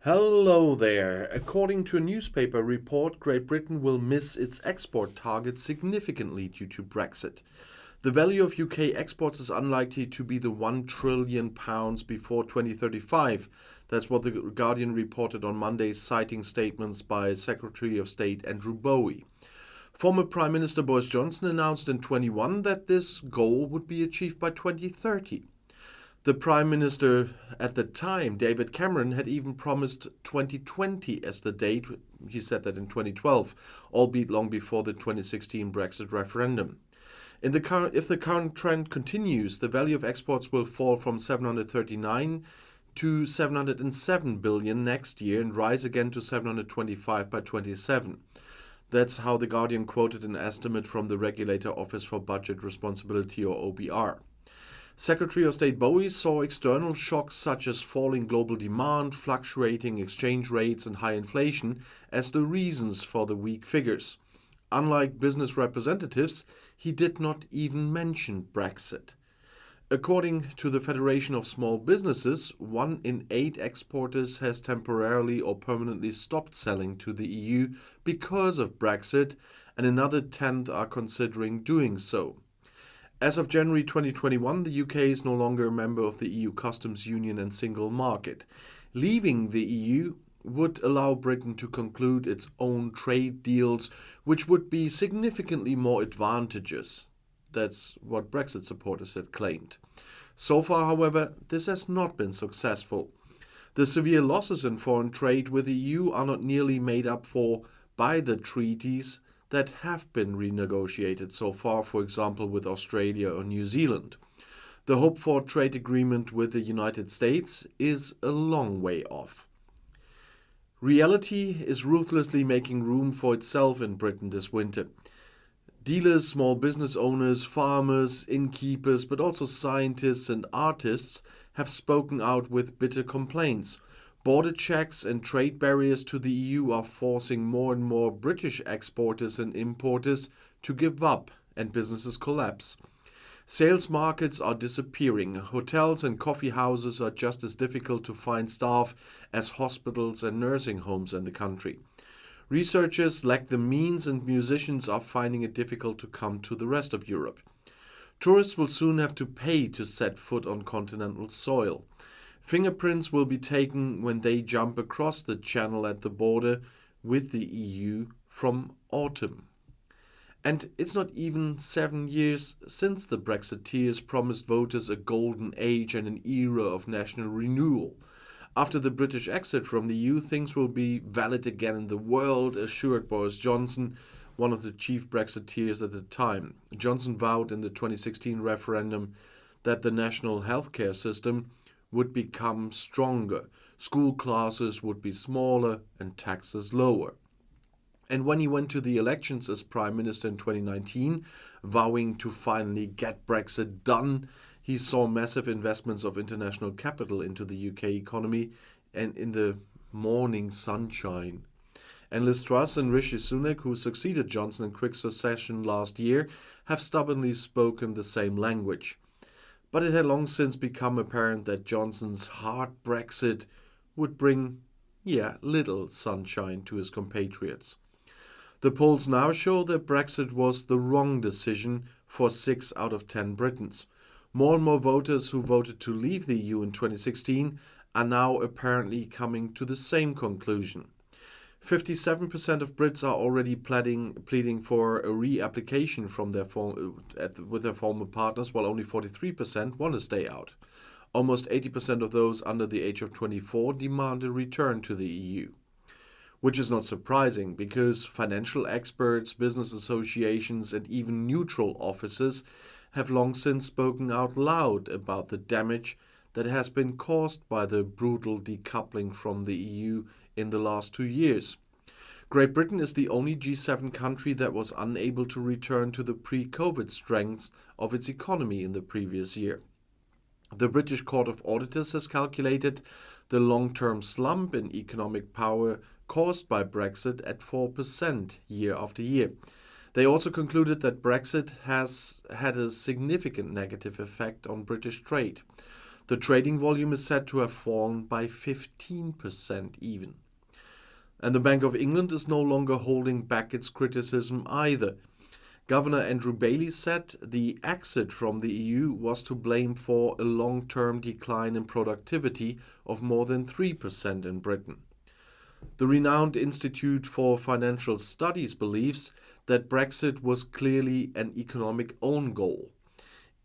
Hello there. According to a newspaper report, Great Britain will miss its export target significantly due to Brexit. The value of UK exports is unlikely to be the £1 trillion before 2035. That's what the Guardian reported on Monday, citing statements by Secretary of State Andrew Bowie. Former Prime Minister Boris Johnson announced in 21 that this goal would be achieved by 2030. The Prime Minister at the time, David Cameron, had even promised 2020 as the date. He said that in 2012, albeit long before the 2016 Brexit referendum. If the current trend continues, the value of exports will fall from 739 to 707 billion next year and rise again to 725 by 27. That's how The Guardian quoted an estimate from the Regulator Office for Budget Responsibility, or OBR. Secretary of State Bowie saw external shocks such as falling global demand, fluctuating exchange rates, and high inflation as the reasons for the weak figures. Unlike business representatives, he did not even mention Brexit. According to the Federation of Small Businesses, 1 in 8 exporters has temporarily or permanently stopped selling to the EU because of Brexit, and another tenth are considering doing so. As of January 2021, the UK is no longer a member of the EU Customs Union and Single Market. Leaving the EU would allow Britain to conclude its own trade deals, which would be significantly more advantageous. That's what Brexit supporters had claimed. So far, however, this has not been successful. The severe losses in foreign trade with the EU are not nearly made up for by the treaties that have been renegotiated so far, for example with Australia or New Zealand. The hoped-for trade agreement with the United States is a long way off. Reality is ruthlessly making room for itself in Britain this winter. Dealers, small business owners, farmers, innkeepers, but also scientists and artists have spoken out with bitter complaints. Border checks and trade barriers to the EU are forcing more and more British exporters and importers to give up, and businesses collapse. Sales markets are disappearing. Hotels and coffee houses are just as difficult to find staff as hospitals and nursing homes in the country. Researchers lack the means, and musicians are finding it difficult to come to the rest of Europe. Tourists will soon have to pay to set foot on continental soil. Fingerprints will be taken when they jump across the channel at the border with the EU from autumn. And it's not even 7 years since the Brexiteers promised voters a golden age and an era of national renewal. After the British exit from the EU, things will be valid again in the world, assured Boris Johnson, one of the chief Brexiteers at the time. Johnson vowed in the 2016 referendum that the national healthcare system would become stronger, school classes would be smaller, and taxes lower. And when he went to the elections as Prime Minister in 2019, vowing to finally get Brexit done, he saw massive investments of international capital into the UK economy and in the morning sunshine. And Liz Truss and Rishi Sunak, who succeeded Johnson in quick succession last year, have stubbornly spoken the same language. But it had long since become apparent that Johnson's hard Brexit would bring, little sunshine to his compatriots. The polls now show that Brexit was the wrong decision for 6 out of 10 Britons. More and more voters who voted to leave the EU in 2016 are now apparently coming to the same conclusion. 57% of Brits are already pleading for a re-application from with their former partners, while only 43% want to stay out. Almost 80% of those under the age of 24 demand a return to the EU. Which is not surprising, because financial experts, business associations, and even neutral officers have long since spoken out loud about the damage that has been caused by the brutal decoupling from the EU in the last 2 years. Great Britain is the only G7 country that was unable to return to the pre-COVID strength of its economy in the previous year. The British Court of Auditors has calculated the long-term slump in economic power caused by Brexit at 4% year after year. They also concluded that Brexit has had a significant negative effect on British trade. The trading volume is said to have fallen by 15% even. And the Bank of England is no longer holding back its criticism either. Governor Andrew Bailey said the exit from the EU was to blame for a long-term decline in productivity of more than 3% in Britain. The renowned Institute for Financial Studies believes that Brexit was clearly an economic own goal.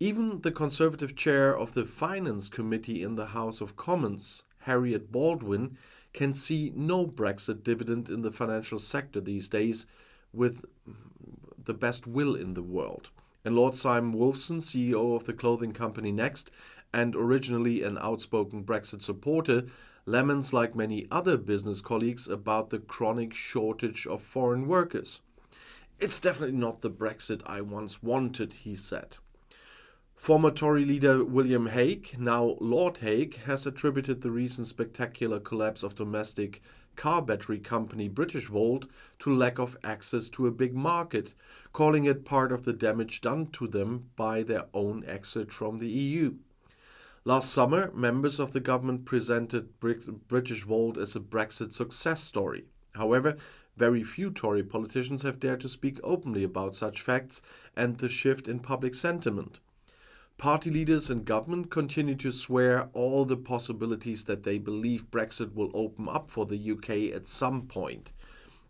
Even the Conservative chair of the Finance Committee in the House of Commons, Harriet Baldwin, can see no Brexit dividend in the financial sector these days, with the best will in the world. And Lord Simon Wolfson, CEO of the clothing company Next, and originally an outspoken Brexit supporter, laments like many other business colleagues about the chronic shortage of foreign workers. "It's definitely not the Brexit I once wanted," he said. Former Tory leader William Hague, now Lord Hague, has attributed the recent spectacular collapse of domestic car battery company Britishvolt to lack of access to a big market, calling it part of the damage done to them by their own exit from the EU. Last summer, members of the government presented Britishvolt as a Brexit success story. However, very few Tory politicians have dared to speak openly about such facts and the shift in public sentiment. Party leaders and government continue to swear all the possibilities that they believe Brexit will open up for the UK at some point.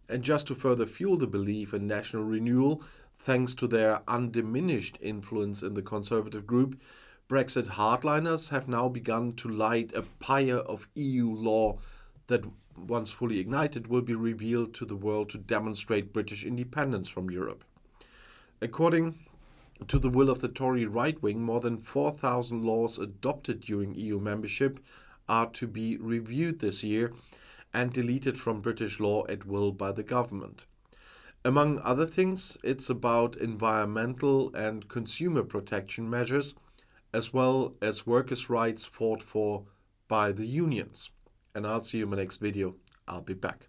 And just to further fuel the belief in national renewal, thanks to their undiminished influence in the Conservative group, Brexit hardliners have now begun to light a pyre of EU law that, once fully ignited, will be revealed to the world to demonstrate British independence from Europe. According to the will of the Tory right wing, more than 4,000 laws adopted during EU membership are to be reviewed this year and deleted from British law at will by the government. Among other things, it's about environmental and consumer protection measures, as well as workers' rights fought for by the unions. And I'll see you in my next video. I'll be back.